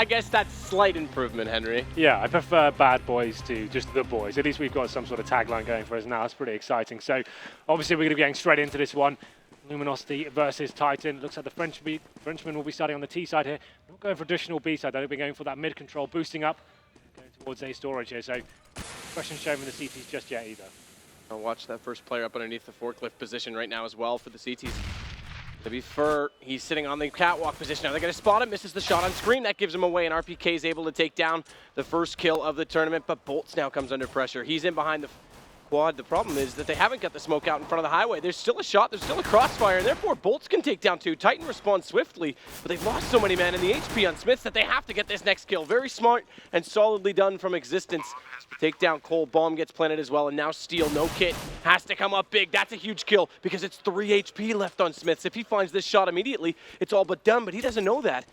I guess that's slight improvement, Henry. Yeah, I prefer bad boys to just the boys. At least we've got some sort of tagline going for us now. That's pretty exciting. So obviously we're going to be getting straight into this one. Luminosity versus Titan. Looks like the Frenchman will be starting on the T side here. Not going for traditional B side. They'll be going for that mid control, boosting up, going towards A storage here. So question shown from the CTs just yet either. I'll watch that first player up underneath the forklift position right now as well for the CTs. To be fair, he's sitting on the catwalk position now. They're going to spot him, misses the shot on screen. That gives him away, and RPK is able to take down the first kill of the tournament, but Bolts now comes under pressure. He's in behind the quad. The problem is that they haven't got the smoke out in front of the highway. There's still a shot, there's still a crossfire, and therefore Bolts can take down two. Titan responds swiftly, but they've lost so many men in the HP on Smiths that they have to get this next kill. Very smart and solidly done from Existence. Take down Cole, bomb gets planted as well, and now Steel, no kit, has to come up big. That's a huge kill because it's 3 HP left on Smiths. If he finds this shot immediately, it's all but done, but he doesn't know that.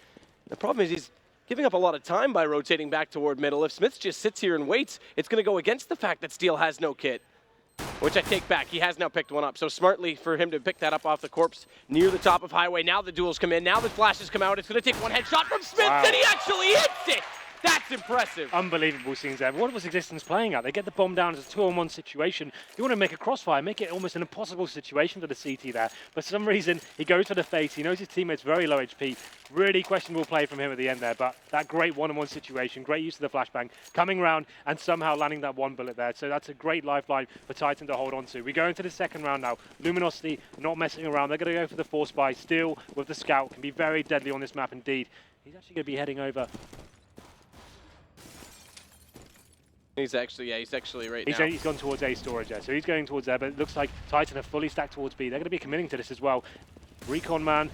The problem is he's giving up a lot of time by rotating back toward middle. If Smiths just sits here and waits, it's going to go against the fact that Steel has no kit. Which I take back. He has now picked one up. So smartly for him to pick that up off the corpse near the top of highway. Now the duels come in. Now the flashes come out. It's going to take one headshot from Smiths, and he actually hits it! That's impressive. Unbelievable scenes there. What was Existence playing at? They get the bomb down as a 2-on-1 situation. You want to make a crossfire, make it almost an impossible situation for the CT there. But for some reason, he goes for the face. He knows his teammate's very low HP. Really questionable play from him at the end there. But that great 1-on-1 situation, great use of the flashbang, coming round and somehow landing that one bullet there. So that's a great lifeline for Titan to hold on to. We go into the second round now. Luminosity not messing around. They're going to go for the force buy. Steel with the scout can be very deadly on this map indeed. He's actually going to be heading over. He's actually right now. He's gone towards A storage there, so he's going towards there, but it looks like Titan are fully stacked towards B. They're going to be committing to this as well. Recon man,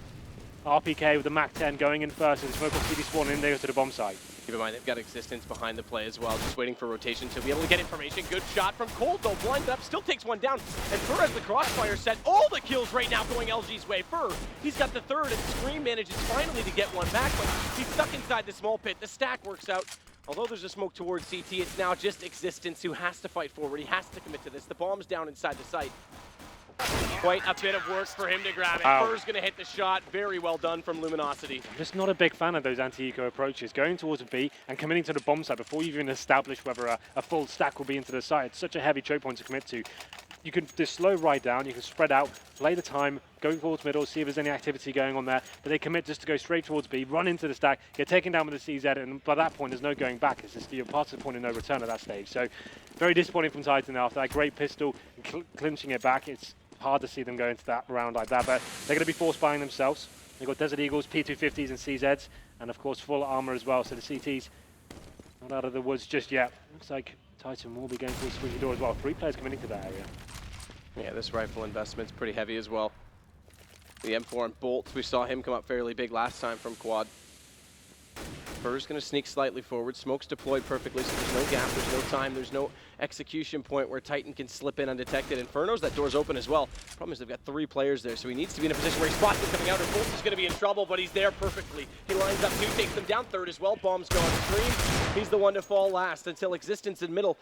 RPK with the Mac 10 going in first, and Smoke will be spawning in there to the bomb site. Keep in mind, they've got Existence behind the play as well, just waiting for rotation to be able to get information. Good shot from Cold, though, blind up, still takes one down. And Fur has the crossfire set. All the kills right now going LG's way. Fur, he's got the third, and Scream manages finally to get one back, but he's stuck inside the small pit. The stack works out. Although there's a smoke towards CT, it's now just Existence who has to fight forward. He has to commit to this. The bomb's down inside the site. Quite a bit of work for him to grab it. Ow. Fur's going to hit the shot. Very well done from Luminosity. I'm just not a big fan of those anti-eco approaches. Going towards a B and committing to the bomb site before you even establish whether a full stack will be into the site. It's such a heavy choke point to commit to. You can just slow right down, you can spread out, play the time, go towards middle, see if there's any activity going on there, but they commit just to go straight towards B, run into the stack, get taken down with the CZ, and by that point there's no going back. It's just you're past the point of no return at that stage. So very disappointing from Titan after that great pistol, clinching it back. It's hard to see them go into that round like that, but they're going to be force buying themselves. They've got Desert Eagles, P250s and CZs, and of course full armor as well, so the CTs not out of the woods just yet. Looks like Titan will be going for a squeaky door as well. 3 players committing to that area. Yeah, this rifle investment's pretty heavy as well. The M4 and Bolts, we saw him come up fairly big last time from quad. Fur's going to sneak slightly forward. Smoke's deployed perfectly, so there's no gap, there's no time, there's no execution point where Titan can slip in undetected. Inferno's, that door's open as well. Problem is they've got 3 players there, so he needs to be in a position where he spots it coming out, or Bolts is going to be in trouble, but he's there perfectly. He lines up 2, takes them down, third as well. Bombs go on screen. He's the one to fall last until Existence in middle.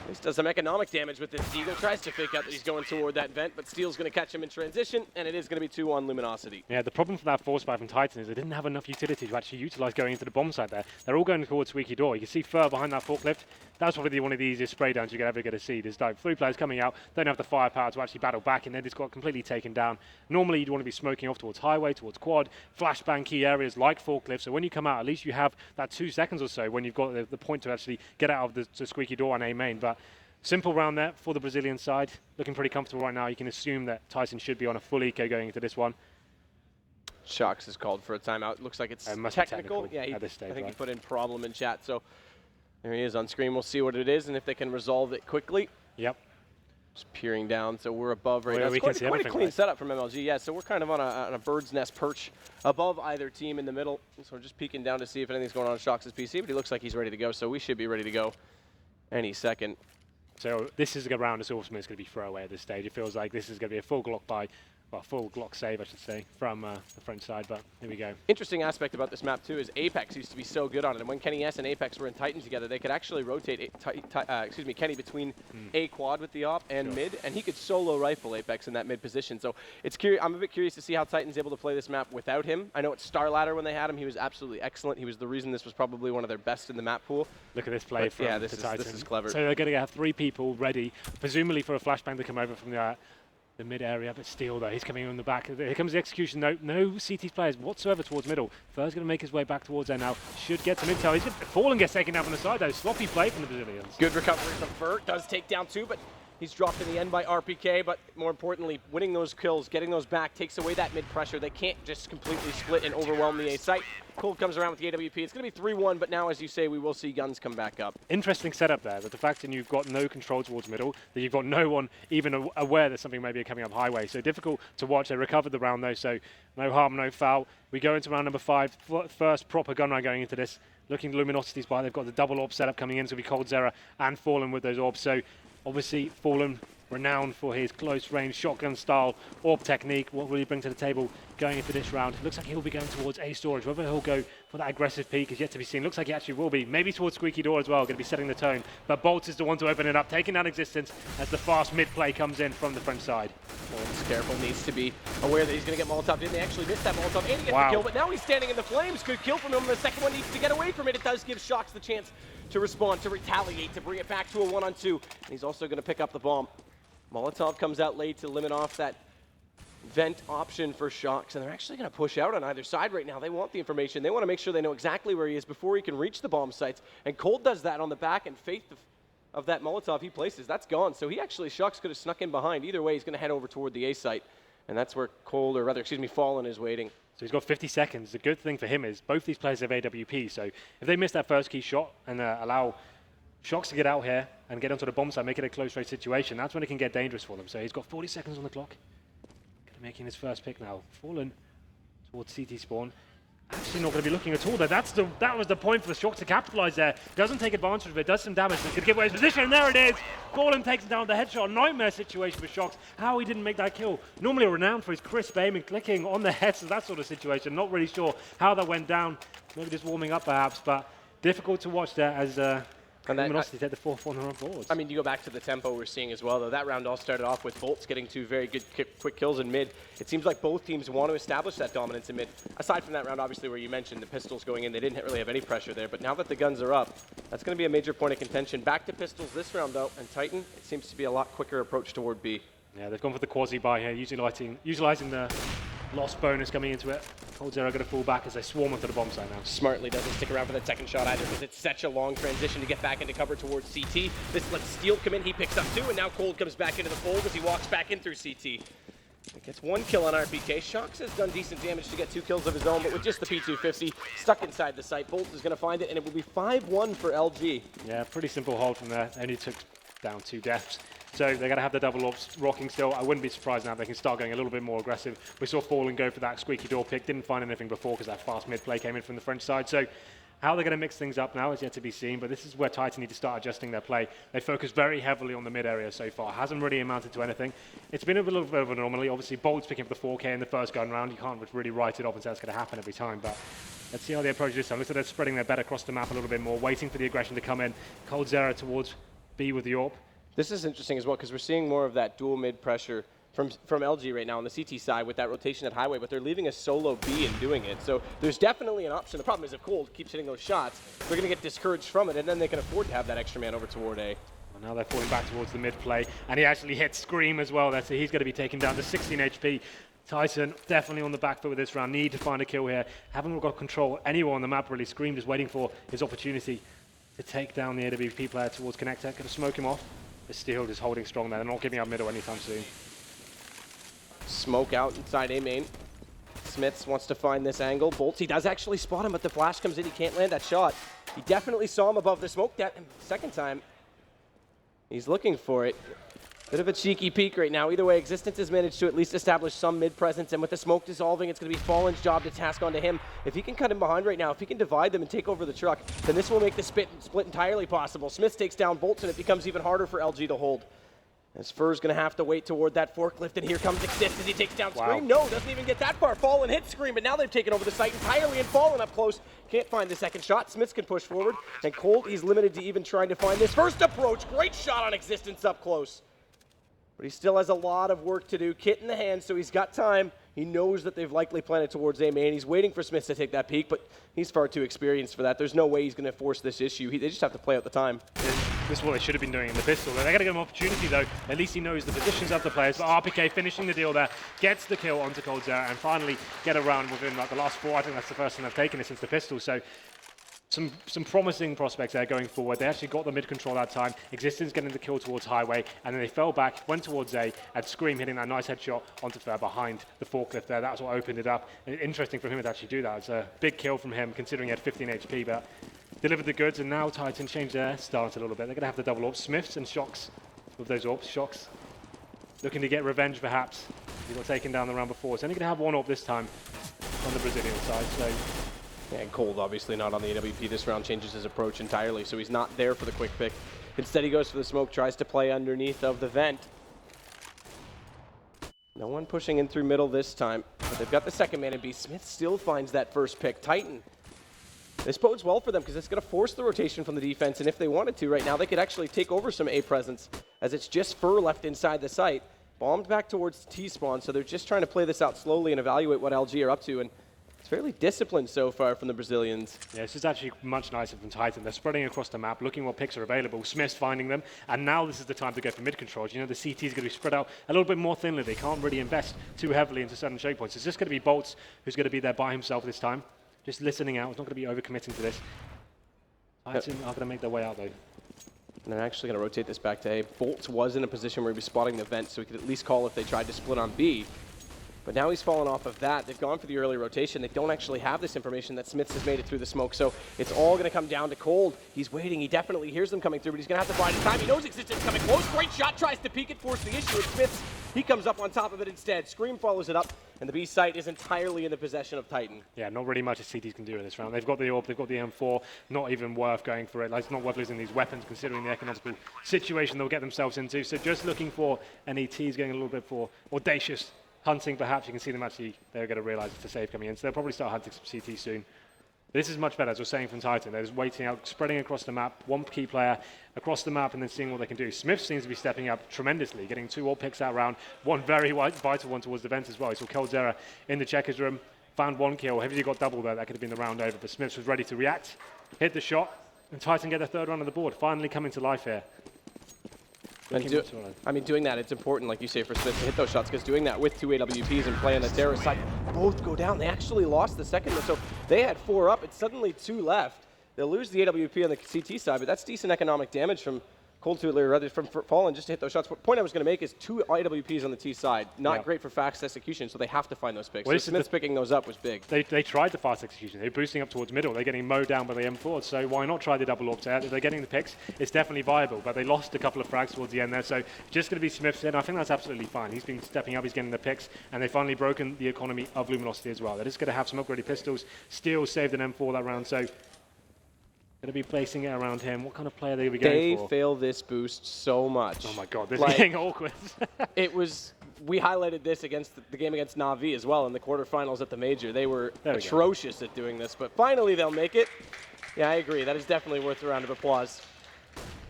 This does some economic damage with this. Eagle tries to fake out that he's going toward that vent, but Steel's going to catch him in transition, and it is going to be 2 on Luminosity. Yeah, the problem for that force buy from Titan is they didn't have enough utility to actually utilize going into the bomb site there. They're all going towards Squeaky Door. You can see Fur behind that forklift. That's probably one of the easiest spray downs you can ever get to see. There's like 3 players coming out, don't have the firepower to actually battle back, and then it's got completely taken down. Normally you'd want to be smoking off towards highway, towards quad, flashbang key areas like forklift, so when you come out, at least you have that 2 seconds or so when you've got the point to actually get out of the Squeaky Door on A main. But simple round there for the Brazilian side. Looking pretty comfortable right now. You can assume that Titan should be on a full eco going into this one. Shocks is called for a timeout. Looks like it's technical. Yeah, at this stage, I think right? he put in problem in chat. So there he is on screen. We'll see what it is and if they can resolve it quickly. Yep. Just peering down, so we're above right now. We It's quite a clean right? setup from MLG. Yeah, so we're kind of on a bird's nest perch above either team in the middle. So we're just peeking down to see if anything's going on Shocks' PC, but he looks like he's ready to go. So we should be ready to go any second. So this is a round that's ultimately going to be throwaway at this stage. It feels like this is going to be a full Glock buy well, full Glock save, I should say, from the French side, but here we go. Interesting aspect about this map, too, is Apex used to be so good on it. And when Kenny S and Apex were in Titan together, they could actually rotate Kenny between A quad with the op and mid, and he could solo rifle Apex in that mid position. So it's I'm a bit curious to see how Titan's able to play this map without him. I know at Star Ladder when they had him, he was absolutely excellent. He was the reason this was probably one of their best in the map pool. Look at this play from Titan. This is clever. So they're going to have 3 people ready, presumably for a flashbang to come over from the mid area, but Steel though, he's coming in the back. Here comes the execution. No CT players whatsoever towards middle. Fur's going to make his way back towards there now. Should get to mid tower. He's going to fall and get taken down from the side though. Sloppy play from the Brazilians. Good recovery from Fur. Does take down 2, but he's dropped in the end by RPK, but more importantly, winning those kills, getting those back, takes away that mid pressure. They can't just completely split and overwhelm the A site. Cold comes around with the AWP. It's going to be 3-1, but now, as you say, we will see guns come back up. Interesting setup there, but the fact that you've got no control towards middle, that you've got no one even aware that something may be coming up highway. So difficult to watch. They recovered the round though, so no harm, no foul. We go into round number 5, first proper gun run going into this. Looking Luminosity's by, they've got the double orb setup coming in, so we Cold Zera and Fallen with those orbs. So obviously Fallen, renowned for his close range shotgun style orb technique. What will he bring to the table going into this round? Looks like he'll be going towards A storage. Whether he'll go for that aggressive peak is yet to be seen. Looks like he actually will be. Maybe towards Squeaky Door as well, going to be setting the tone. But Bolts is the one to open it up, taking down Existence as the fast mid play comes in from the French side. He's careful, needs to be aware that he's going to get Molotov in. They actually missed that Molotov and he gets the kill, but now he's standing in the flames. Good kill from him. The second one needs to get away from it. It does give Shox the chance to respond, to retaliate, to bring it back to a 1-on-2. And he's also going to pick up the bomb. Molotov comes out late to limit off that vent option for Shox, and they're actually going to push out on either side right now. They want the information. They want to make sure they know exactly where he is before he can reach the bomb sites, and Cold does that on the back, and faith of that Molotov he places, that's gone. So he actually, Shox could have snuck in behind. Either way, he's going to head over toward the A site, and that's where Cold, or rather, Fallen is waiting. So he's got 50 seconds. The good thing for him is both these players have AWP, so if they miss that first key shot and allow Shox to get out here and get onto the bomb site, make it a close range situation, that's when it can get dangerous for them. So he's got 40 seconds on the clock. Making his first pick now. Fallen towards CT spawn. Actually not going to be looking at all there. That was the point for Shox to capitalize there. Doesn't take advantage of it, does some damage. Could give away his position, and there it is. Fallen takes down the headshot. Nightmare situation for Shox. How he didn't make that kill. Normally renowned for his crisp aim and clicking on the heads, so that sort of situation. Not really sure how that went down. Maybe just warming up perhaps, but difficult to watch there as Luminosity take the 4th one on board. I mean, you go back to the tempo we're seeing as well, though. That round all started off with Bolts getting 2 very good quick kills in mid. It seems like both teams want to establish that dominance in mid. Aside from that round, obviously, where you mentioned the pistols going in, they didn't really have any pressure there. But now that the guns are up, that's going to be a major point of contention. Back to pistols this round, though, and Titan, it seems to be a lot quicker approach toward B. Yeah, they've gone for the quasi-buy here, utilizing the loss bonus coming into it. Cold Zero going to fall back as they swarm onto the bomb site now. Smartly doesn't stick around for that second shot either because it's such a long transition to get back into cover towards CT. This lets Steel come in, he picks up 2, and now Cold comes back into the fold as he walks back in through CT. He gets 1 kill on RPK. Shox has done decent damage to get 2 kills of his own, but with just the P250 stuck inside the site, Bolt is going to find it, and it will be 5-1 for LG. Yeah, pretty simple hold from there. Only took down 2 deaths. So they're going to have the double orbs rocking still. I wouldn't be surprised now if they can start going a little bit more aggressive. We saw Fallen go for that Squeaky Door pick. Didn't find anything before because that fast mid play came in from the French side. So how they're going to mix things up now is yet to be seen, but this is where Titan need to start adjusting their play. They focus very heavily on the mid area so far. Hasn't really amounted to anything. It's been a little bit of an anomaly. Obviously, Bolt's picking up the 4K in the first gun round. You can't really write it off and say that's going to happen every time, but let's see how they approach this time. Looks like they're spreading their bet across the map a little bit more, waiting for the aggression to come in. Cold Zero towards B with the AWP. This is interesting as well because we're seeing more of that dual mid pressure from LG right now on the CT side with that rotation at highway, but they're leaving a solo B and doing it. So there's definitely an option. The problem is if Cold keeps hitting those shots, they're going to get discouraged from it, and then they can afford to have that extra man over toward A. Well, now they're falling back towards the mid play, and he actually hits Scream as well. So he's going to be taken down to 16 HP. Titan definitely on the back foot with this round. Need to find a kill here. Haven't got control anywhere on the map really. Scream just waiting for his opportunity to take down the AWP player towards Connector. Going to smoke him off. The Steel just holding strong there. They're not giving up middle anytime soon. Smoke out inside A main. Smiths wants to find this angle. Bolts, he does actually spot him, but the flash comes in. He can't land that shot. He definitely saw him above the smoke. That second time, he's looking for it. Bit of a cheeky peek right now. Either way, Existence has managed to at least establish some mid-presence, and with the smoke dissolving, it's going to be Fallen's job to task onto him. If he can cut him behind right now, if he can divide them and take over the truck, then this will make the split entirely possible. Smith takes down Bolts, and it becomes even harder for LG to hold. As Fur's going to have to wait toward that forklift, and here comes Exist as he takes down Wow. Scream. No, doesn't even get that far. Fallen hits Scream, but now they've taken over the site entirely, and Fallen up close can't find the second shot. Smiths can push forward, and Cold, he's limited to even trying to find this first approach. Great shot on Existence up close. But he still has a lot of work to do. Kit in the hand, so he's got time. He knows that they've likely planted towards A main. He's waiting for Smiths to take that peek, but he's far too experienced for that. There's no way he's going to force this issue. They just have to play out the time. This is what they should have been doing in the pistol. They got to give him an opportunity, though. At least he knows the positions of the players. But RPK finishing the deal there, gets the kill onto coldzera, and finally get around within like the last 4. I think that's the first time they've taken it since the pistol. So some promising prospects there going forward. They actually got the mid control that time. Existence getting the kill towards Highway, and then they fell back, went towards A, and Scream hitting that nice headshot onto Fair behind the forklift there. That's what opened it up. And interesting for him to actually do that. It's a big kill from him, considering he had 15 HP, but delivered the goods, and now Titan changed their stance a little bit. They're going to have to double up Smiths and Shocks with those orbs. Shocks looking to get revenge, perhaps. He got taken down the round before. It's only going to have one orb this time on the Brazilian side. So. Yeah, and Cold obviously not on the AWP this round, changes his approach entirely, so he's not there for the quick pick. Instead he goes for the smoke, tries to play underneath of the vent. No one pushing in through middle this time, but they've got the second man in B. Smith still finds that first pick. Titan. This bodes well for them because it's going to force the rotation from the defense, and if they wanted to right now, they could actually take over some A presence, as it's just Fur left inside the site. Bombed back towards T-spawn, so they're just trying to play this out slowly and evaluate what LG are up to, and it's fairly disciplined so far from the Brazilians. Yeah, this is actually much nicer from Titan. They're spreading across the map, looking what picks are available. Smith's finding them, and now this is the time to go for mid controls. You know, the CT is going to be spread out a little bit more thinly. They can't really invest too heavily into certain choke points. It's just going to be Bolts who's going to be there by himself this time, just listening out. He's not going to be overcommitting to this. Titan are going to make their way out, though. And they're actually going to rotate this back to A. Bolts was in a position where he'd be spotting the vent, so he could at least call if they tried to split on B. But now he's fallen off of that. They've gone for the early rotation. They don't actually have this information that Smiths has made it through the smoke, so it's all going to come down to Cold. He's waiting. He definitely hears them coming through, but he's going to have to bide his time. He knows Existence coming close. Great shot. Tries to peek it, force the issue. And Smiths, he comes up on top of it instead. Scream follows it up, and the B site is entirely in the possession of Titan. Yeah, not really much as CTs can do in this round. They've got the AWP, they've got the M4. Not even worth going for it. Like, it's not worth losing these weapons, considering the economical situation they'll get themselves into. So just looking for NETs, getting a little bit for audacious hunting, perhaps. You can see them actually, they're going to realize it's a save coming in, so they'll probably start hunting some CT soon. This is much better, as we're saying from Titan. They're just waiting out, spreading across the map, one key player across the map, and then seeing what they can do. Smith seems to be stepping up tremendously, getting 2 all picks that round, one very vital one towards the vent as well. He saw coldzera in the checkers room, found 1 kill. Heavy got double there, that could have been the round over, but Smith was ready to react, hit the shot, and Titan get their 3rd run on the board, finally coming to life here. And doing that, it's important, like you say, for Smith to hit those shots, because doing that with 2 AWPs and playing the terrorist side, both go down. They actually lost the second one, so they had 4 up. It's suddenly 2 left. They'll lose the AWP on the CT side, but that's decent economic damage from Cold Tootler, rather from Fallen, just to hit those shots. What point I was going to make is 2 IWPs on the T side. Not great for fast execution, so they have to find those picks. Well, so Smith's picking those up was big. They tried the fast execution. They're boosting up towards middle. They're getting mowed down by the M4, so why not try the double AWP there? If they're getting the picks, it's definitely viable, but they lost a couple of frags towards the end there, so just going to be Smith's in. I think that's absolutely fine. He's been stepping up, he's getting the picks, and they've finally broken the economy of Luminosity as well. They're just going to have smoke-ready pistols. Steel saved an M4 that round, so going to be placing it around him. What kind of player are they going to be going for? They fail this boost so much. Oh my god, this is getting awkward. It was, we highlighted this against the game against Na'Vi as well in the quarterfinals at the Major. They were atrocious at doing this, but finally they'll make it. Yeah, I agree. That is definitely worth a round of applause,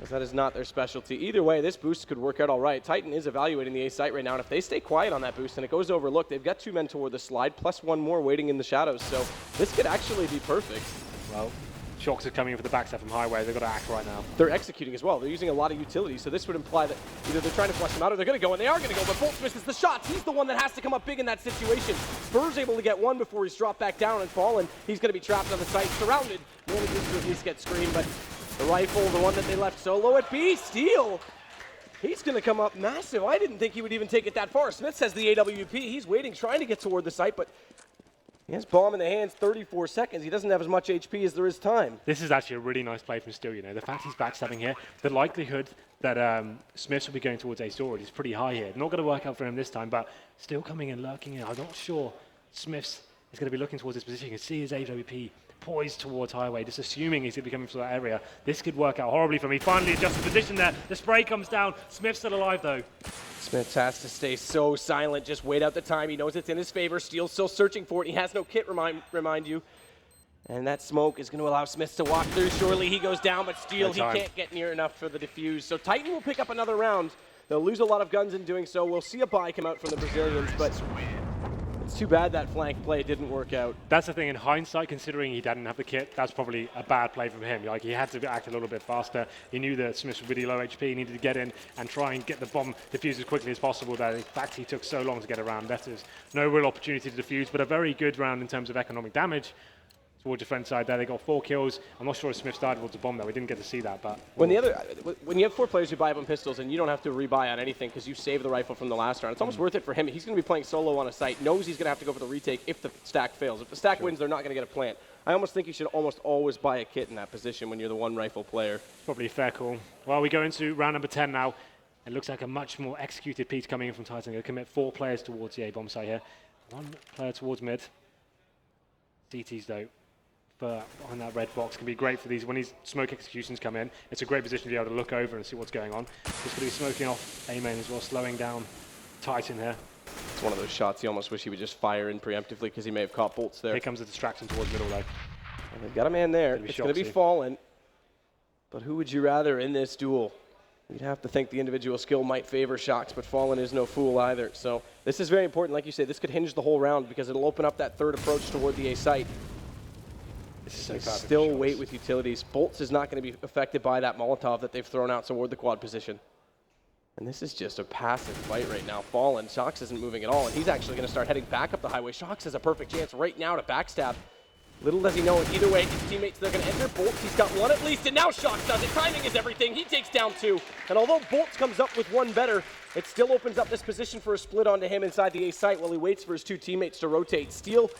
as that is not their specialty. Either way, this boost could work out all right. Titan is evaluating the A site right now, and if they stay quiet on that boost and it goes overlooked, they've got 2 men toward the slide, plus 1 more waiting in the shadows, so this could actually be perfect. Well, Shocks are coming in for the backstab from Highway. They've got to act right now. They're executing as well. They're using a lot of utility, so this would imply that either they're trying to flush them out or they're going to go, and they are going to go, but Bolt misses the shots. He's the one that has to come up big in that situation. Spur's able to get 1 before he's dropped back down and fallen. He's going to be trapped on the site, surrounded. Manages to at least get screened, but the rifle, the one that they left solo at B, Steel. He's going to come up massive. I didn't think he would even take it that far. Smith says the AWP. He's waiting, trying to get toward the site, but he has bomb in the hands, 34 seconds. He doesn't have as much HP as there is time. This is actually a really nice play from Steel, you know. The fact he's backstabbing here, the likelihood that Smiths will be going towards ace storage is pretty high here. Not going to work out for him this time, but still coming in, lurking in. I'm not sure Smiths is going to be looking towards his position. You can see his AWP poised towards highway, just assuming he's going to be coming from that area. This could work out horribly for me. Finally adjusted position there. The spray comes down. Smith's still alive though. Smith has to stay so silent, just wait out the time. He knows it's in his favor. Steel's still searching for it. He has no kit, remind you. And that smoke is going to allow Smith to walk through. Surely he goes down, but Steel, he can't get near enough for the defuse. So Titan will pick up another round. They'll lose a lot of guns in doing so. We'll see a buy come out from the Brazilians, but it's too bad that flank play didn't work out. That's the thing, in hindsight, considering he didn't have the kit, that's probably a bad play from him. Like, he had to act a little bit faster. He knew that Smith was really low HP. He needed to get in and try and get the bomb defused as quickly as possible. That, in fact, he took so long to get around. That is no real opportunity to defuse, but a very good round in terms of economic damage. Toward defense side there, they got 4 kills. I'm not sure if Smith started towards the bomb there. We didn't get to see that, but when you have 4 players who buy up on pistols and you don't have to rebuy on anything because you saved the rifle from the last round, it's almost worth it for him. He's going to be playing solo on a site, knows he's going to have to go for the retake if the stack fails. If the stack wins, they're not going to get a plant. I almost think you should almost always buy a kit in that position when you're the one rifle player. Probably a fair call. Well, we go into round number 10 now. It looks like a much more executed piece coming in from Titan. They'll commit 4 players towards the A bomb site here. 1 player towards mid. CTs though. On that red box can be great for these when these smoke executions come in. It's a great position to be able to look over and see what's going on. Just going to be smoking off A-main as well, slowing down Titan here. It's one of those shots you almost wish he would just fire in preemptively because he may have caught bolts there. Here comes the distraction towards middle though. And they've got a man there. It's going to be Fallen. But who would you rather in this duel? You'd have to think the individual skill might favor Shox, but Fallen is no fool either. So this is very important. Like you say, this could hinge the whole round because it'll open up that third approach toward the A site. Still wait with utilities. Bolts is not going to be affected by that Molotov that they've thrown out toward the quad position. And this is just a passive fight right now. Fallen. Shox isn't moving at all, and he's actually going to start heading back up the highway. Shox has a perfect chance right now to backstab. Little does he know it. Either way, his teammates, they're going to enter. Bolts, he's got 1 at least, and now Shox does it. Timing is everything. He takes down 2. And although Bolts comes up with 1 better, it still opens up this position for a split onto him inside the A site while he waits for his 2 teammates to rotate. Steel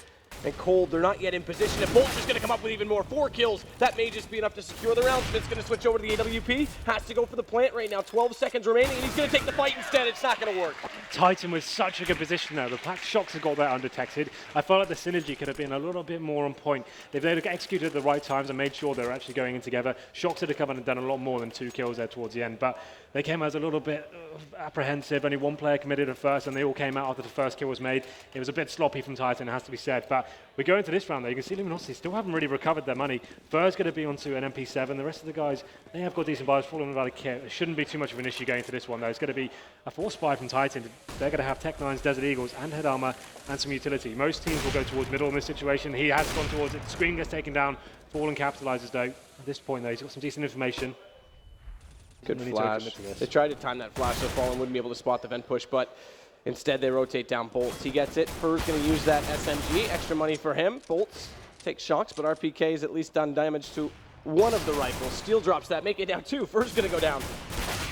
and Cold, they're not yet in position. And Bolt's just going to come up with even more. 4 kills. That may just be enough to secure the round. Smith's going to switch over to the AWP. Has to go for the plant right now. 12 seconds remaining, and he's going to take the fight instead. It's not going to work. Titan was such a good position though. The Black Shox have got that undetected. I felt like the synergy could have been a little bit more on point. If they'd executed at the right times and made sure they were actually going in together, Shox would have come in and done a lot more than 2 kills there towards the end. But they came as a little bit apprehensive. Only 1 player committed at first, and they all came out after the first kill was made. It was a bit sloppy from Titan, it has to be said. But we go into this round though, you can see Luminosity still haven't really recovered their money. Fur's going to be onto an MP7. The rest of the guys, they have got decent buys, falling without a kit. It shouldn't be too much of an issue going into this one though. It's going to be a force buy from Titan. They're going to have Tech 9's Desert Eagles and head armor and some utility. Most teams will go towards middle in this situation. He has gone towards it. The screen gets taken down. Fallen capitalizes though. At this point though, he's got some decent information. Good flash. They tried to time that flash so Fallen wouldn't be able to spot the vent push, but instead they rotate down Bolts. He gets it. Fur's going to use that SMG. Extra money for him. Bolts takes Shox, but RPK's at least done damage to 1 of the rifles. Steel drops that, make it down 2. Fur's going to go down.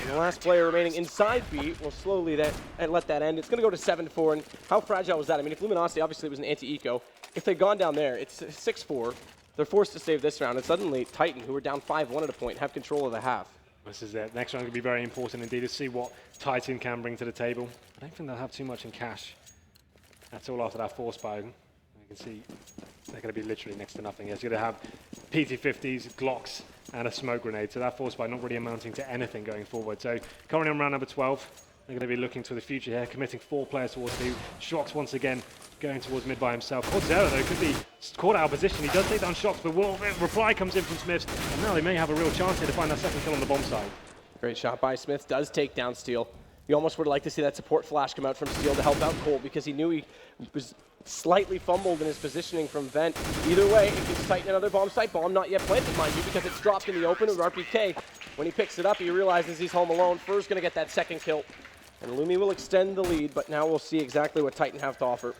And the last player remaining inside B will slowly let that end. It's going to go to 7-4, and how fragile was that? I mean, if Luminosity obviously was an anti-eco, if they'd gone down there, it's 6-4. They're forced to save this round, and suddenly Titan, who were down 5-1 at a point, have control of the half. This is it. Next round will be very important indeed to see what Titan can bring to the table. I don't think they'll have too much in cash. That's all after that force buy. You can see they're going to be literally next to nothing. Yes, you're going to have PT-50s, Glocks, and a smoke grenade. So that force buy not really amounting to anything going forward. So currently on round number 12, they're going to be looking to the future here, committing 4 players towards 2. Shox once again going towards mid by himself. Cordzera though could be caught out of position. He does take down Shox, but reply comes in from Smiths, and now they may have a real chance here to find that second kill on the bomb side. Great shot by Smith. Does take down Steel. You almost would like to see that support flash come out from Steel to help out Cole because he knew he was slightly fumbled in his positioning from Vent. Either way, it gives Titan another bomb site. Bomb not yet planted, mind you, because it's dropped in the open with RPK. When he picks it up, he realizes he's home alone. Fur's going to get that second kill. And Lumi will extend the lead, but now we'll see exactly what Titan have to offer.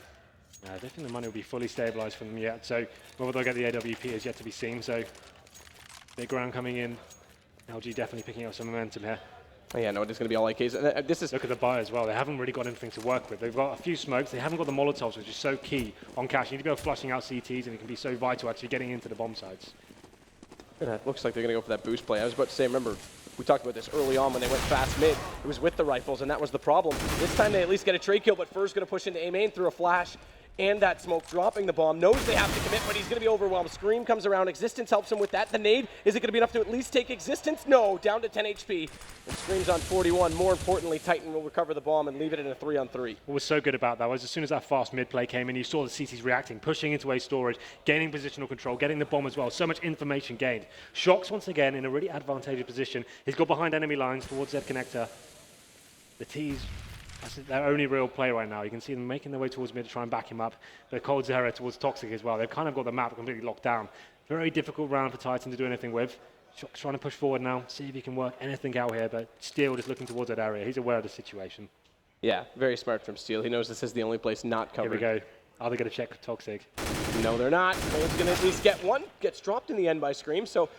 I don't think the money will be fully stabilized for them yet, so whether they'll get the AWP is yet to be seen. So big round coming in. MLG definitely picking up some momentum here. Oh, yeah, no, it is going to be all AKs. This is Look at the buy as well. They haven't really got anything to work with. They've got a few smokes. They haven't got the Molotovs, which is so key on cash. You need to be able to flushing out CTs, and it can be so vital actually getting into the bomb sites. It looks like they're going to go for that boost play. I was about to say, remember, we talked about this early on when they went fast mid. It was with the rifles, and that was the problem. This time they at least get a trade kill, but Fur's going to push into A main through a flash and that smoke, dropping the bomb, knows they have to commit, but he's going to be overwhelmed. Scream comes around, Existence helps him with that. The nade, is it going to be enough to at least take Existence? No, down to 10 HP. And Scream's on 41. More importantly, Titan will recover the bomb and leave it in a 3-on-3. What was so good about that was as soon as that fast mid play came in, you saw the CTs reacting, pushing into A storage, gaining positional control, getting the bomb as well. So much information gained. Shox once again in a really advantageous position. He's got behind enemy lines towards Z connector. The T's, that's their only real play right now. You can see them making their way towards mid to try and back him up. But Cold Zera towards Toxic as well. They've kind of got the map completely locked down. Very difficult round for Titan to do anything with. Shox trying to push forward now, see if he can work anything out here, but Steel just looking towards that area. He's aware of the situation. Yeah, very smart from Steel. He knows this is the only place not covered. Here we go. Are they going to check Toxic? No, they're not. Cold's going to at least get one. Gets dropped in the end by Scream, so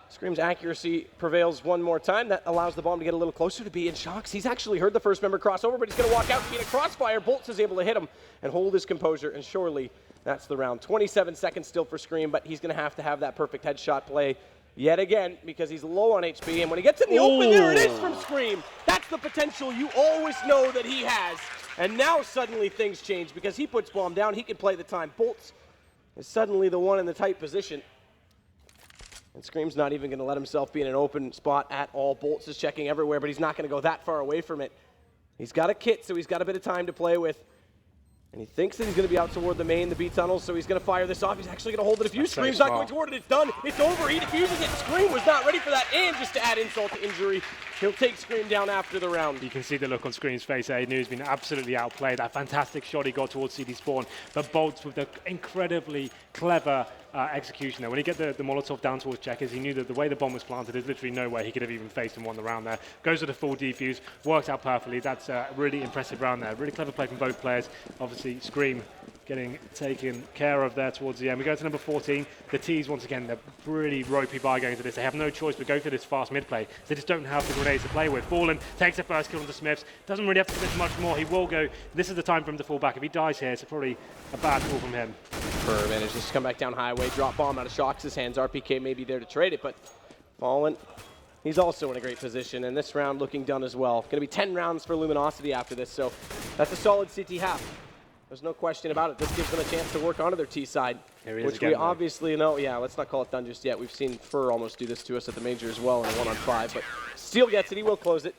Scream's accuracy prevails one more time. That allows the bomb to get a little closer to be in Shox. He's actually heard the first member crossover, but he's going to walk out and be in a crossfire. Bolts is able to hit him and hold his composure, and surely that's the round. 27 seconds still for Scream, but he's going to have that perfect headshot play yet again because he's low on HP, and when he gets in the open, there it is from Scream. That's the potential you always know that he has, and now suddenly things change because he puts bomb down. He can play the time. Bolts is suddenly the one in the tight position. And Scream's not even going to let himself be in an open spot at all. Bolts is checking everywhere, but he's not going to go that far away from it. He's got a kit, so he's got a bit of time to play with. And he thinks that he's going to be out toward the main, the B tunnel, so he's going to fire this off. He's actually going to hold the defuse. Scream's not going toward it. It's done. It's over. He defuses it. Scream was not ready for that. And just to add insult to injury, he'll take Scream down after the round. You can see the look on Scream's face there. He knew he's been absolutely outplayed. That fantastic shot he got towards CD Spawn. But Bolts with the incredibly clever execution there. When he get the Molotov down towards Checkers, he knew that the way the bomb was planted, there's literally no way he could have even faced and won the round there. Goes with a full defuse, works out perfectly. That's a really impressive round there. Really clever play from both players. Obviously, Scream getting taken care of there towards the end. We go to number 14. The T's, once again, they're really ropey by going to this. They have no choice but go for this fast mid play. They just don't have the grenades to play with. Fallen takes the first kill onto Smiths. Doesn't really have to commit much more. He will go. This is the time for him to fall back. If he dies here, it's probably a bad call from him. Fur manages to come back down highway, drop bomb out of Shox's hands. RPK may be there to trade it, but Fallen, he's also in a great position, and this round looking done as well. Going to be 10 rounds for Luminosity after this, so that's a solid CT half. There's no question about it. This gives them a chance to work onto their T side, which we obviously know. Yeah, let's not call it done just yet. We've seen Fur almost do this to us at the major as well in a 1-on-5, but Steel gets it. He will close it.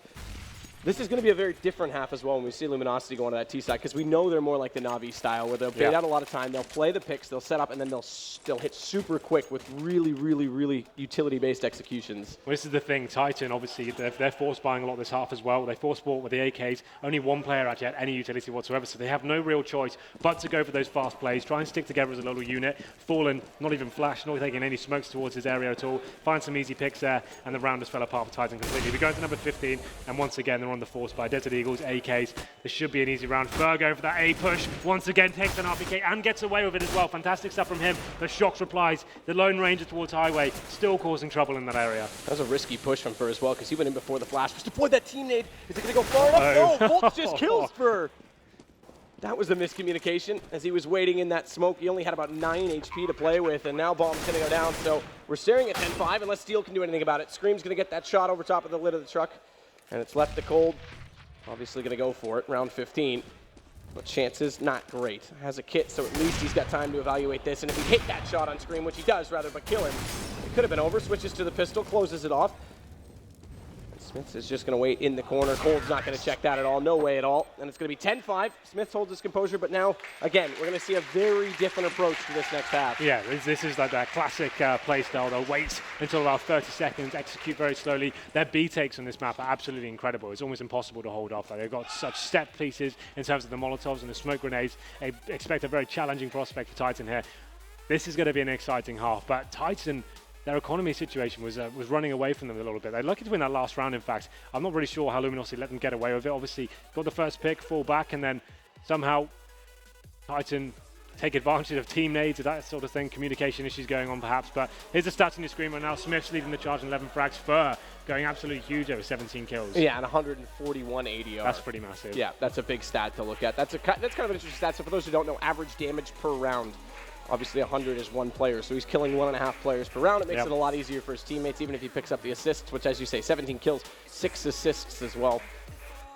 This is going to be a very different half as well when we see Luminosity go onto that T side, because we know they're more like the Na'Vi style, where they'll bait out a lot of time, they'll play the picks, they'll set up, and then they'll hit super quick with really, really, really utility-based executions. Well, this is the thing. Titan, obviously, they're force buying a lot this half as well. They force bought with the AKs. Only one player actually had any utility whatsoever, so they have no real choice but to go for those fast plays, try and stick together as a little unit. Fallen, not even flash, not taking any smokes towards his area at all. Find some easy picks there, and the round just fell apart for Titan completely. We go to number 15, and once again, they're on the force buy. Desert Eagles, AKs. This should be an easy round. Fur going for that A push. Once again, takes an RPK and gets away with it as well. Fantastic stuff from him. The Shox replies. The Lone Ranger towards Highway, still causing trouble in that area. That was a risky push from Fur as well, because he went in before the flash. Just deployed that team nade. Is it going to go far enough? No, Bolts just kills Fur. That was a miscommunication as he was waiting in that smoke. He only had about 9 HP to play with, and now Bomb's going to go down. So we're staring at 10-5 unless Steel can do anything about it. Scream's going to get that shot over top of the lid of the truck, and it's left to Cold. Obviously going to go for it, round 15. But chances, not great. Has a kit, so at least he's got time to evaluate this. And if he hit that shot on Scream, which he does rather, but kill him, it could have been over. Switches to the pistol, closes it off. Smiths is just going to wait in the corner. Cold's not going to check that at all. No way at all. And it's going to be 10-5. Smiths holds his composure, but now, again, we're going to see a very different approach to this next half. Yeah, this is like that classic play style. They'll wait until about 30 seconds, execute very slowly. Their B takes on this map are absolutely incredible. It's almost impossible to hold off. They've got such step pieces in terms of the Molotovs and the smoke grenades. I expect a very challenging prospect for Titan here. This is going to be an exciting half, but Titan, their economy situation was running away from them a little bit. They're lucky to win that last round, in fact. I'm not really sure how Luminosity let them get away with it. Obviously, got the first pick, fall back, and then somehow Titan take advantage of team nades, that sort of thing. Communication issues going on, perhaps. But here's the stats on your screen right now. Smith's leading the charge in 11 frags. Fur going absolutely huge over 17 kills. Yeah, and 141 ADR. That's pretty massive. Yeah, that's a big stat to look at. That's kind of an interesting stat. So for those who don't know, average damage per round. Obviously, 100 is one player, so he's killing 1.5 players per round. It makes it a lot easier for his teammates, even if he picks up the assists, which, as you say, 17 kills, 6 assists as well.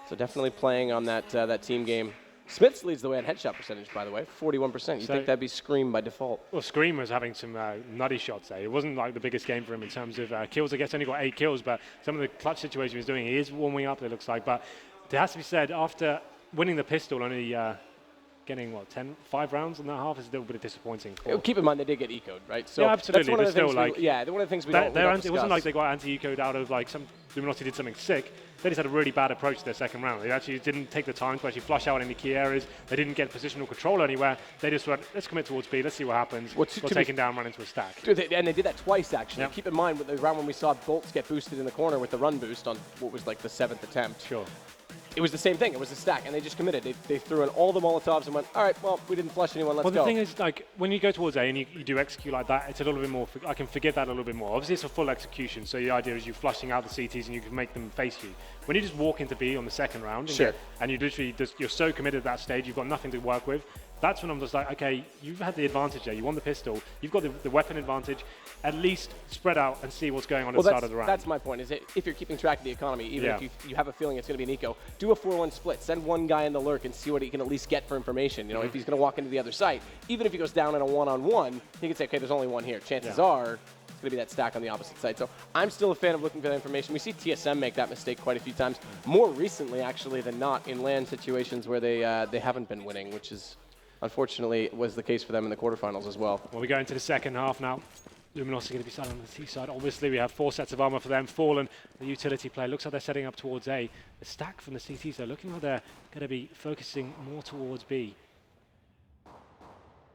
So definitely playing on that team game Smiths leads the way on headshot percentage, by the way, 41%. You So- think that'd be Scream by default? Well, Scream was having some nutty shots there. It wasn't like the biggest game for him in terms of kills. I guess only got 8 kills, but some of the clutch situations he was doing, he is warming up, it looks like. But it has to be said, after winning the pistol, only getting, 5 rounds in that half is a little bit disappointing. Keep in mind they did get eco'd, right? So Yeah, absolutely, That's one of the but things still, like, one of the things we It don't wasn't discuss. like they got anti-eco'd out of like some Luminosity did something sick. They just had a really bad approach to their second round. They actually didn't take the time to actually flush out any key areas. They didn't get positional control anywhere. They just went, let's commit towards B, let's see what happens. We'll take him down, run into a stack. And they did that twice, actually. Yep. Keep in mind, with the round when we saw Bolts get boosted in the corner with the run boost on what was like the 7th attempt. Sure. It was the same thing. It was a stack, and they just committed. They threw in all the Molotovs and went, all right, well, we didn't flush anyone, let's go. Well, the thing is, like, when you go towards A and you do execute like that, it's a little bit more, I can forgive that a little bit more. Obviously, it's a full execution, so the idea is you flushing out the CTs and you can make them face you. When you just walk into B on the second round, and you literally you're so committed at that stage, you've got nothing to work with, that's when I'm just like, okay, you've had the advantage there. You won the pistol. You've got the weapon advantage. At least spread out and see what's going on at the start of the round. That's my point, is that if you're keeping track of the economy, even if you have a feeling it's going to be an eco, do a 4-1 split. Send one guy in the lurk and see what he can at least get for information. You know, if he's going to walk into the other site, even if he goes down in a one-on-one, he can say, okay, there's only one here. Chances are it's going to be that stack on the opposite side. So I'm still a fan of looking for that information. We see TSM make that mistake quite a few times, more recently actually than not, in LAN situations where they haven't been winning, which is unfortunately was the case for them in the quarterfinals as well. Well, we go into the second half now. Luminosity going to be starting on the T side. Obviously, we have 4 sets of armor for them. Fallen, the utility player, looks like they're setting up towards A. The stack from the CTs, though, looking like they're going to be focusing more towards B.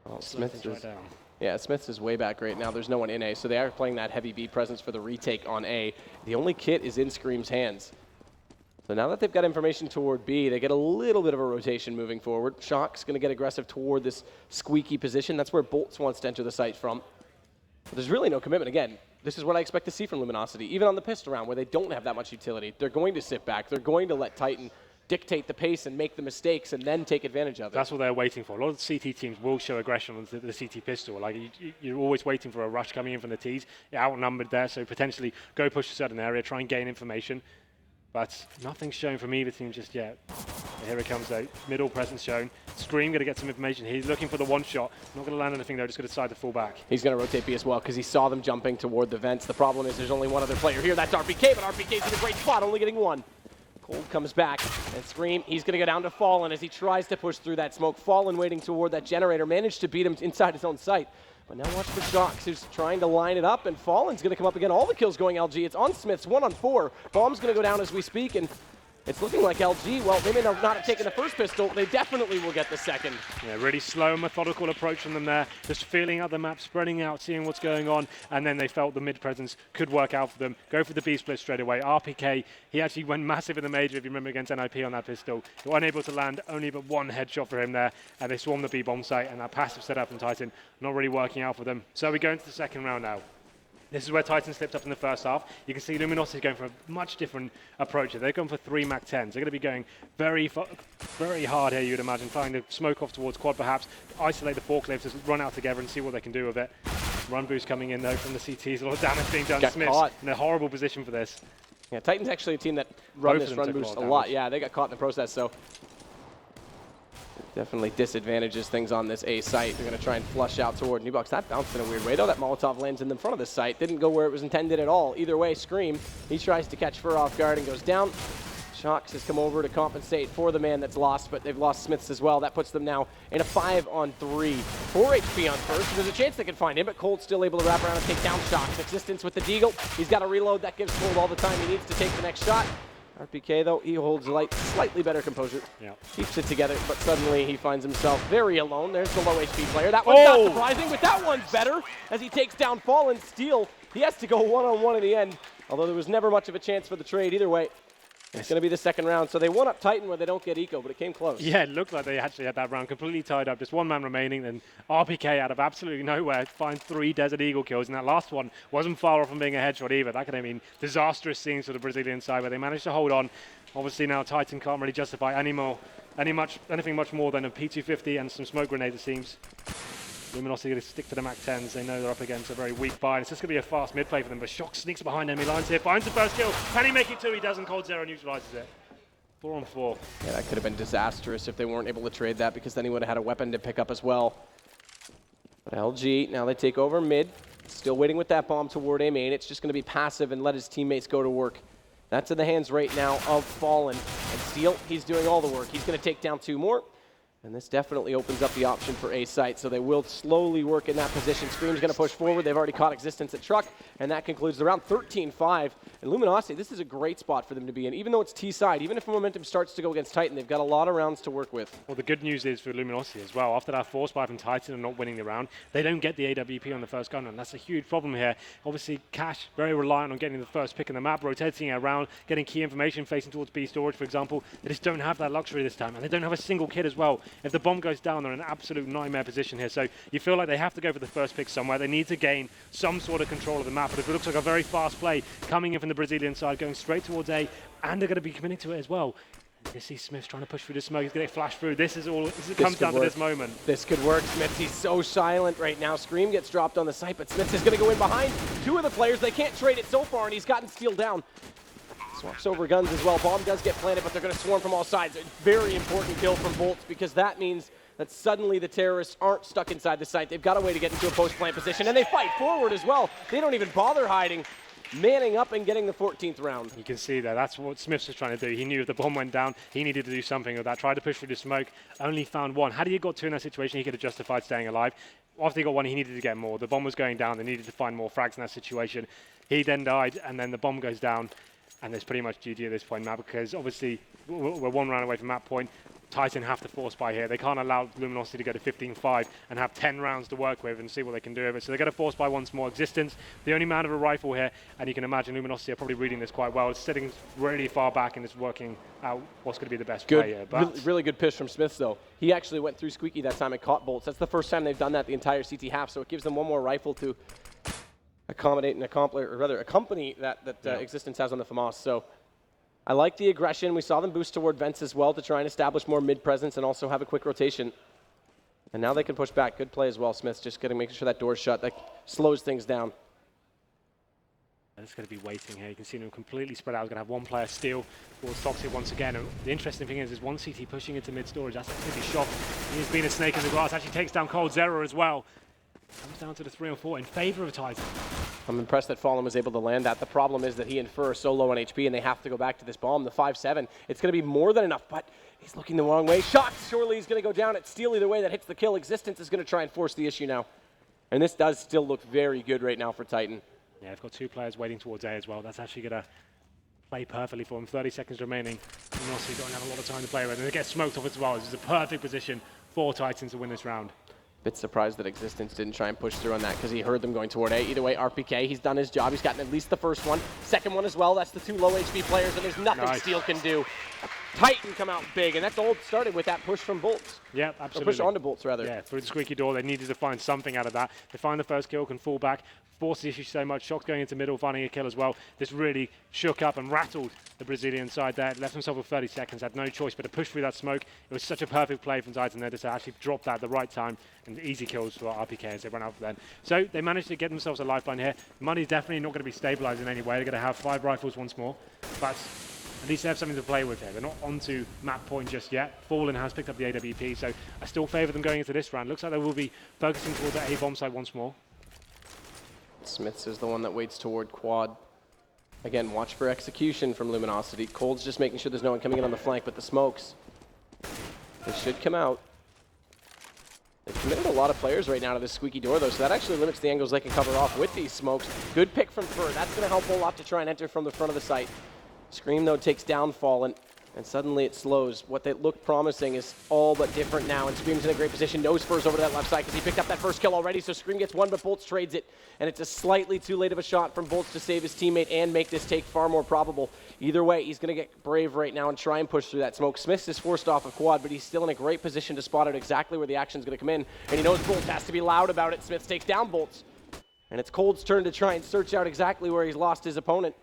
Well, Smiths is, right down. yeah, Smiths is way back right now. There's no one in A, so they are playing that heavy B presence for the retake on A. The only kit is in Scream's hands. So now that they've got information toward B, they get a little bit of a rotation moving forward. Shock's going to get aggressive toward this squeaky position. That's where Bolts wants to enter the site from. But there's really no commitment. Again, this is what I expect to see from Luminosity. Even on the pistol round where they don't have that much utility, they're going to sit back. They're going to let Titan dictate the pace and make the mistakes and then take advantage of it. That's what they're waiting for. A lot of the CT teams will show aggression on the CT pistol. Like you're always waiting for a rush coming in from the Ts. You're outnumbered there, so potentially go push a certain area, try and gain information. But nothing's shown from either team just yet. Here it comes though, middle presence shown. Scream going to get some information. He's looking for the one shot. Not going to land anything though, just going to decide to fall back. He's going to rotate B as well because he saw them jumping toward the vents. The problem is there's only one other player here. That's RPK, but RPK's in a great spot, only getting one. Cold comes back, and Scream, he's going to go down to Fallen as he tries to push through that smoke. Fallen waiting toward that generator, managed to beat him inside his own sight. But now watch for Shocks, who's trying to line it up, and Fallen's going to come up again. All the kills going LG. It's on Smiths, 1 on 4. Bomb's going to go down as we speak, and it's looking like LG, well, they may not have taken the first pistol. They definitely will get the second. Yeah, really slow, methodical approach from them there. Just feeling out the map, spreading out, seeing what's going on, and then they felt the mid presence could work out for them. Go for the B split straight away. RPK, he actually went massive in the major, if you remember, against NIP on that pistol. They were unable to land only but one headshot for him there, and they swarmed the B bomb site, and that passive setup from Titan not really working out for them. So we go into the second round now. This is where Titan slipped up in the first half. You can see Luminosity going for a much different approach here. They're going for 3 MAC 10s. They're going to be going very hard here, you'd imagine, trying to smoke off towards quad perhaps, isolate the forklifts, just run out together and see what they can do with it. Run boost coming in though from the CTs. A lot of damage being done. Smiths in a horrible position for this. Yeah, Titan's actually a team that run this run boost a lot. Yeah, they got caught in the process, so definitely disadvantages things on this A site. They're going to try and flush out toward Newbox. That bounced in a weird way, though. That Molotov lands in the front of the site. Didn't go where it was intended at all. Either way, Scream, he tries to catch Fur off guard and goes down. Shocks has come over to compensate for the man that's lost, but they've lost Smiths as well. That puts them now in a 5 on 3. 4 HP on first, so there's a chance they can find him, but Cold's still able to wrap around and take down Shocks. Existence with the Deagle. He's got to reload. That gives Cold all the time he needs to take the next shot. RPK, though, he holds slightly better composure. Yeah. Keeps it together, but suddenly he finds himself very alone. There's the low HP player. That one's not surprising, but that one's better as he takes down Fallen Steel. He has to go one-on-one in the end, although there was never much of a chance for the trade either way. It's going to be the second round. So they won up Titan where they don't get eco, but it came close. Yeah, it looked like they actually had that round completely tied up. Just one man remaining. Then RPK out of absolutely nowhere finds 3 Desert Eagle kills. And that last one wasn't far off from being a headshot either. That could have been disastrous scenes for the Brazilian side where they managed to hold on. Obviously now Titan can't really justify anything much more than a P250 and some smoke grenade, it seems. Luminosity going to stick to the MAC 10s. They know they're up against a very weak buy. It's just going to be a fast mid play for them. But Shock sneaks behind enemy lines here, finds the first kill. Can he make it 2? He doesn't. Cold Zero neutralizes it. 4-on-4. Yeah, that could have been disastrous if they weren't able to trade that, because then he would have had a weapon to pick up as well. But LG, now they take over mid. Still waiting with that bomb toward A main. It's just going to be passive and let his teammates go to work. That's in the hands right now of Fallen. And Steel, he's doing all the work. He's going to take down 2 more. And this definitely opens up the option for A site, so they will slowly work in that position. Scream's going to push forward. They've already caught Existence at Truck, and that concludes the round 13-5. And Luminosity, this is a great spot for them to be in. Even though it's T side, even if momentum starts to go against Titan, they've got a lot of rounds to work with. Well, the good news is for Luminosity as well, after that force buy from Titan and not winning the round, they don't get the AWP on the first gun run. That's a huge problem here. Obviously, Cash, very reliant on getting the first pick in the map, rotating it around, getting key information facing towards B storage, for example. They just don't have that luxury this time, and they don't have a single kid as well. If the bomb goes down, they're in an absolute nightmare position here. So you feel like they have to go for the first pick somewhere. They need to gain some sort of control of the map. But if it looks like a very fast play coming in from the Brazilian side, going straight towards A, and they're going to be committing to it as well. You see Smith trying to push through the smoke. He's going to flash through. This comes down to this moment. This could work. Smith, he's so silent right now. Scream gets dropped on the site, but Smith is going to go in behind 2 of the players. They can't trade it so far, and he's gotten Steel down. Swaps over guns as well. Bomb does get planted, but they're going to swarm from all sides. A very important kill from Bolts, because that means that suddenly the terrorists aren't stuck inside the site. They've got a way to get into a post-plant position, and they fight forward as well. They don't even bother hiding, manning up and getting the 14th round. You can see that. That's what Smiths was trying to do. He knew if the bomb went down, he needed to do something with that. Tried to push through the smoke, only found 1. Had he got 2 in that situation, he could have justified staying alive. After he got 1, he needed to get more. The bomb was going down. They needed to find more frags in that situation. He then died, and then the bomb goes down, and there's pretty much GG at this point now, because obviously we're 1 round away from that point. Titan have to force buy here. They can't allow Luminosity to go to 15-5 and have 10 rounds to work with and see what they can do with it. So they're going to force buy once more. Existence, the only man of a rifle here, and you can imagine Luminosity are probably reading this quite well. It's sitting really far back and it's working out what's going to be the best play here. But really good pitch from Smith, though. He actually went through Squeaky that time and caught Bolts. That's the first time they've done that the entire CT half, so it gives them 1 more rifle to accommodate and accompany that Existence has on the FAMAS. So I like the aggression. We saw them boost toward vents as well to try and establish more mid presence and also have a quick rotation. And now they can push back. Good play as well, Smith. Just making sure that door's shut. That slows things down. It's going to be waiting here. You can see them completely spread out. It's going to have 1 player steal towards Toxic once again. And the interesting thing is 1 CT pushing into mid storage. That's a pretty shot. He's been a snake in the grass. Actually takes down Cold Zero as well. Comes down to the 3 and 4 in favor of Titan. I'm impressed that Fallen was able to land that. The problem is that he and Fur are so low on HP, and they have to go back to this bomb. The 5-7, it's going to be more than enough, but he's looking the wrong way. Shot, surely he's going to go down. It's Steel either way that hits the kill. Existence is going to try and force the issue now. And this does still look very good right now for Titan. Yeah, they've got 2 players waiting towards A as well. That's actually going to play perfectly for him. 30 seconds remaining. Luminosity don't have a lot of time to play with. And they get smoked off as well. This is a perfect position for Titan to win this round. Bit surprised that Existence didn't try and push through on that because he heard them going toward A. Either way, RPK, he's done his job. He's gotten at least the first one. Second one as well. That's the 2 low HP players, and there's nothing Steel can do. Titan come out big, and that's all started with that push from Bolts. Yeah, absolutely. Or push onto Bolts, rather. Yeah, through the squeaky door. They needed to find something out of that. They find the first kill, can fall back, force the issue so much. Shock's going into middle, finding a kill as well. This really shook up and rattled the Brazilian side there. Left himself with 30 seconds, had no choice but to push through that smoke. It was such a perfect play from Titan there to actually drop that at the right time, and easy kills for RPK as they run out for them. So they managed to get themselves a lifeline here. Money's definitely not going to be stabilized in any way. They're going to have 5 rifles once more, but at least they have something to play with here. They're not onto map point just yet. Fallen has picked up the AWP, so I still favor them going into this round. Looks like they will be focusing toward the A bomb side once more. Smiths is the one that waits toward quad. Again, watch for execution from Luminosity. Cold's just making sure there's no one coming in on the flank, but the smokes, they should come out. They've committed a lot of players right now to this squeaky door, though, so that actually limits the angles they can cover off with these smokes. Good pick from Fur. That's going to help a lot to try and enter from the front of the site. Scream, though, takes down Fallen, and suddenly it slows. What they looked promising is all but different now, and Scream's in a great position. Knows Fur's over to that left side because he picked up that first kill already, so Scream gets 1, but Bolts trades it, and it's a slightly too late of a shot from Bolts to save his teammate and make this take far more probable. Either way, he's going to get brave right now and try and push through that smoke. Smiths is forced off of quad, but he's still in a great position to spot out exactly where the action's going to come in, and he knows Bolts has to be loud about it. Smiths takes down Bolts, and it's Cold's turn to try and search out exactly where he's lost his opponent.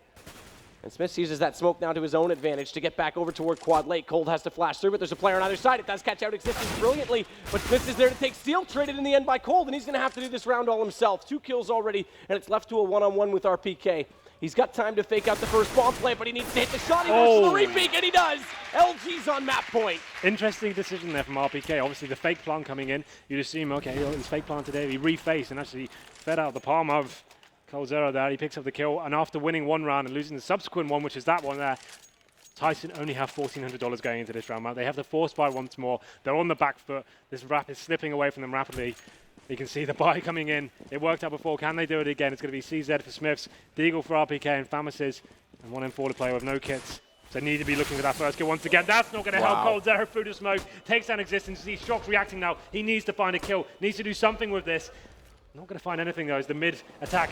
And Smiths uses that smoke now to his own advantage to get back over toward quad late. Cold has to flash through, but there's a player on either side. It does catch out Existence brilliantly, but Smiths is there to take Steel, traded in the end by Cold, and he's going to have to do this round all himself. 2 kills already, and it's left to a one-on-one with RPK. He's got time to fake out the first bomb plant, but he needs to hit the shot. He goes for the repeat, and he does. LG's on map point. Interesting decision there from RPK. Obviously, the fake plant coming in. You'd assume, okay, he's fake plant today. He refaced and actually fed out the palm of Coldzera there. He picks up the kill, and after winning one round and losing the subsequent one, which is that one there, Titan only have $1,400 going into this round. They have the force buy once more. They're on the back foot. This wrap is slipping away from them rapidly. You can see the buy coming in. It worked out before. Can they do it again? It's going to be CZ for Smiths, Deagle for RPK, and Famises, and 1M4 to play with no kits. So need to be looking for that first kill once again. That's not going to help Coldzera through the smoke. Takes down Existence. You see Shock's reacting now. He needs to find a kill. Needs to do something with this. Not going to find anything though as the mid attack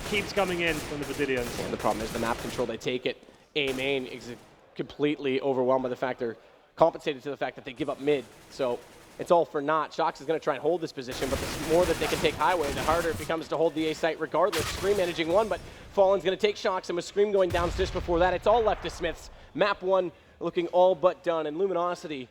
keeps coming in from the Brazilians. And the problem is the map control. They take it. A main is completely overwhelmed by the fact they're compensated to the fact that they give up mid. So it's all for naught. Shox is going to try and hold this position, but the more that they can take highway, the harder it becomes to hold the A site regardless. Scream managing one, but Fallen's going to take Shox, and with Scream going down just before that, it's all left to Smiths. Map 1 looking all but done, and Luminosity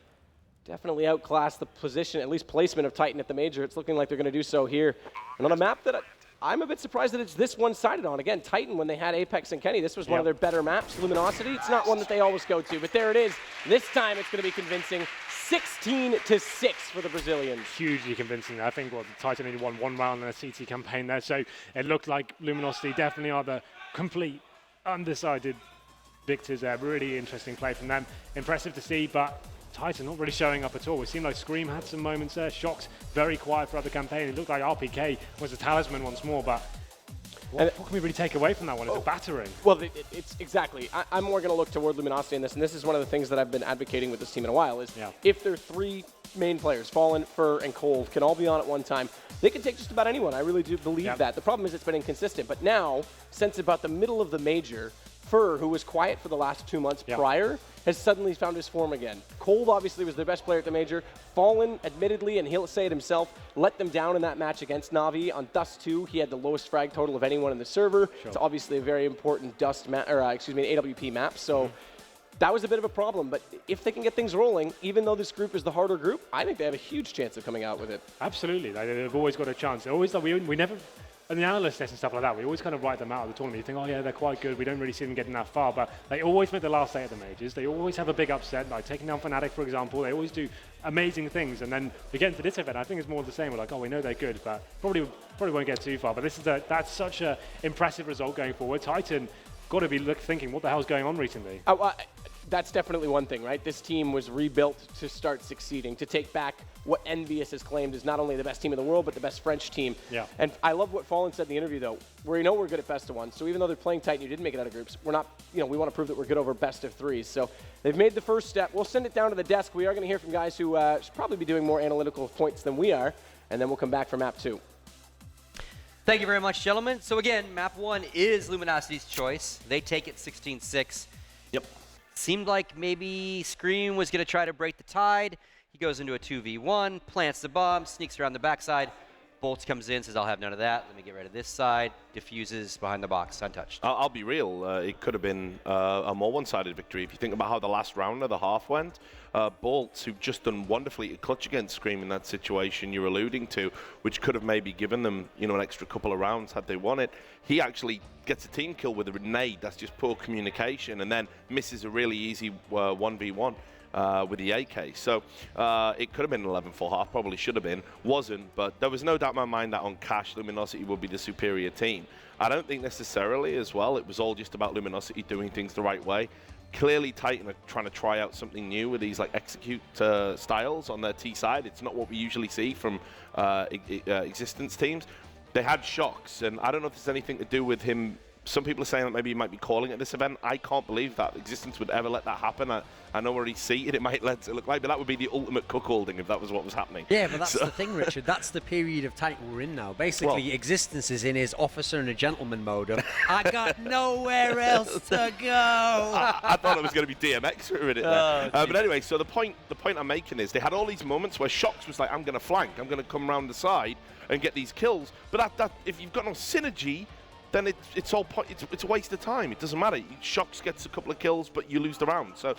definitely outclassed the position, at least placement of Titan at the major. It's looking like they're going to do so here. And on a map that I'm a bit surprised that it's this one-sided on. Again, Titan, when they had Apex and Kenny, this was one of their better maps. Luminosity, it's not one that they always go to, but there it is. This time it's going to be convincing. 16-6 for the Brazilians. Hugely convincing. I think the Titan only won one round in a CT campaign there, so it looked like Luminosity definitely are the complete undecided victors there. Really interesting play from them. Impressive to see, but Titan not really showing up at all. It seemed like Scream had some moments there. Shock's very quiet throughout the campaign. It looked like RPK was a talisman once more, but what can we really take away from that one? It's a battering. Well, it's exactly. I'm more going to look toward Luminosity in this, and this is one of the things that I've been advocating with this team in a while, is if their three main players, Fallen, Fur, and Cold, can all be on at one time, they can take just about anyone. I really do believe that. The problem is it's been inconsistent, but now, since about the middle of the major, Fur, who was quiet for the last 2 months prior, has suddenly found his form again. Cold obviously was their best player at the major. Fallen, admittedly, and he'll say it himself, let them down in that match against Na'Vi. On Dust 2, he had the lowest frag total of anyone in the server. It's obviously a very important Dust an AWP map, so that was a bit of a problem. But if they can get things rolling, even though this group is the harder group, I think they have a huge chance of coming out with it. Absolutely, they've always got a chance. They're always, we never. And the analyst tests and stuff like that, we always kind of write them out of the tournament. You think, oh yeah, they're quite good. We don't really see them getting that far, but they always make the last 8 of the majors. They always have a big upset, like taking down Fnatic, for example. They always do amazing things, and then we get into this event. I think it's more the same. We're like, oh, we know they're good, but probably won't get too far. But this is that's such an impressive result going forward. Titan got to be thinking, what the hell's going on recently? That's definitely one thing, right? This team was rebuilt to start succeeding, to take back what Envious has claimed is not only the best team in the world, but the best French team. And I love what Fallen said in the interview, though. We know we're good at best of one, so even though they're playing tight and you didn't make it out of groups, we're not, we want to prove that we're good over best of threes. So they've made the first step. We'll send it down to the desk. We are going to hear from guys who should probably be doing more analytical points than we are, and then we'll come back for map 2. Thank you very much, gentlemen. So again, map 1 is Luminosity's choice. They take it 16-6. Yep. Seemed like maybe Scream was going to try to break the tide. He goes into a 2v1, plants the bomb, sneaks around the backside. Bolts comes in, says, I'll have none of that. Let me get rid of this side. Diffuses behind the box, untouched. I'll be real. It could have been a more one-sided victory. If you think about how the last round of the half went, Bolts, who've just done wonderfully to clutch against Scream in that situation you're alluding to, which could have maybe given them, an extra couple of rounds had they won it. He actually gets a team kill with a grenade. That's just poor communication, and then misses a really easy 1v1. With the AK. So it could have been an 11-4 half, probably should have been, wasn't, but there was no doubt in my mind that on cash, Luminosity would be the superior team. I don't think necessarily as well, it was all just about Luminosity doing things the right way. Clearly Titan are trying to try out something new with these execute styles on their T side. It's not what we usually see from Existence teams. They had Shocks, and I don't know if there's anything to do with him. Some people are saying that maybe he might be calling at this event. I can't believe that Existence would ever let that happen. I know where he's seated, it might let it look like, but that would be the ultimate cuckolding if that was what was happening. Yeah, but that's the thing, Richard. That's the period of time we're in now. Basically, Existence is in his officer and a gentleman mode of, I got nowhere else to go. I thought it was going to be DMX for a minute there. But anyway, so the point I'm making is they had all these moments where Shox was like, I'm going to flank, I'm going to come around the side and get these kills. But that if you've got no synergy, then it's a waste of time. It doesn't matter. Shox gets a couple of kills, but you lose the round. So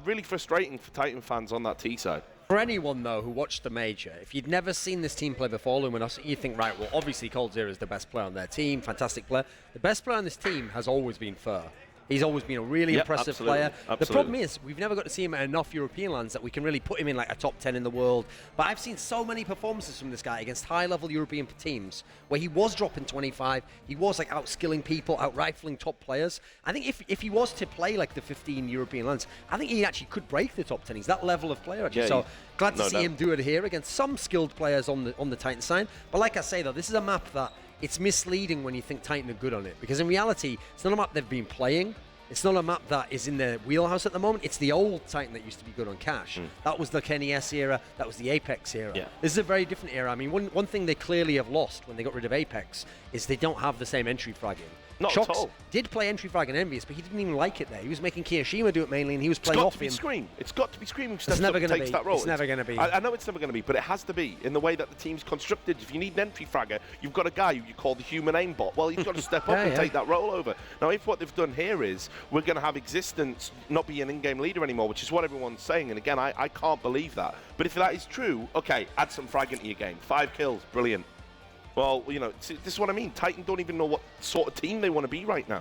really frustrating for Titan fans on that T side. For anyone, though, who watched the Major, if you'd never seen this team play before, Luminosity, you think, right, well, obviously coldzera is the best player on their team, fantastic player. The best player on this team has always been Fur. He's always been a really impressive player. The problem is, we've never got to see him at enough European lands that we can really put him in like a top 10 in the world. But I've seen so many performances from this guy against high-level European teams where he was dropping 25, he was like out-skilling people, out-rifling top players. I think if he was to play like the 15 European lands, I think he actually could break the top 10. He's that level of player, actually. Yeah, so glad to see him do it here against some skilled players on the Titan side. But like I say, though, this is a map that it's misleading when you think Titan are good on it. Because in reality, it's not a map they've been playing. It's not a map that is in their wheelhouse at the moment. It's the old Titan that used to be good on Cash. That was the Kenny S era. That was the Apex era. Yeah. This is a very different era. I mean, one thing they clearly have lost when they got rid of Apex is they don't have the same entry fragging. Not Shox at all. did play entry frag in Envious, but he didn't even like it there. He was making Kiyoshima do it mainly, and he was playing off him. It's got to be Scream. It's got to be Scream who steps It's never up and going to takes be. that role. It's never going to be. I know it's never going to be, but it has to be in the way that the team's constructed. If you need an entry fragger, you've got a guy who you call the human aimbot. Well, he's got to step up and take that role over. Now, if what they've done here is we're going to have Existence not be an in-game leader anymore, which is what everyone's saying, and again, I can't believe that. But if that is true, okay, add some frag into your game. 5 kills, brilliant. Well, you know, this is what I mean. Titan don't even know what sort of team they want to be right now.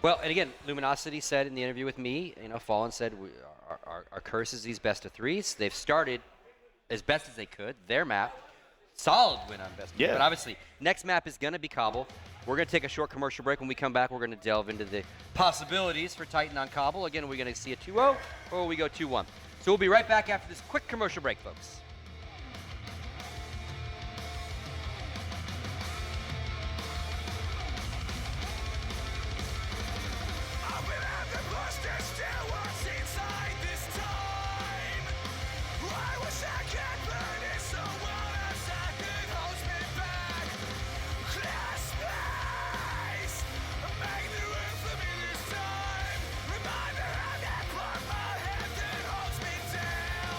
Well, and again, Luminosity said in the interview with me, you know, Fallen said our curse is these best of threes. They've started as best as they could. Their map, solid win on best of three. But obviously, next map is going to be Cobble. We're going to take a short commercial break. When we come back, we're going to delve into the possibilities for Titan on Cobble. Again, are we going to see a 2-0 or will we go 2-1? So we'll be right back after this quick commercial break, folks.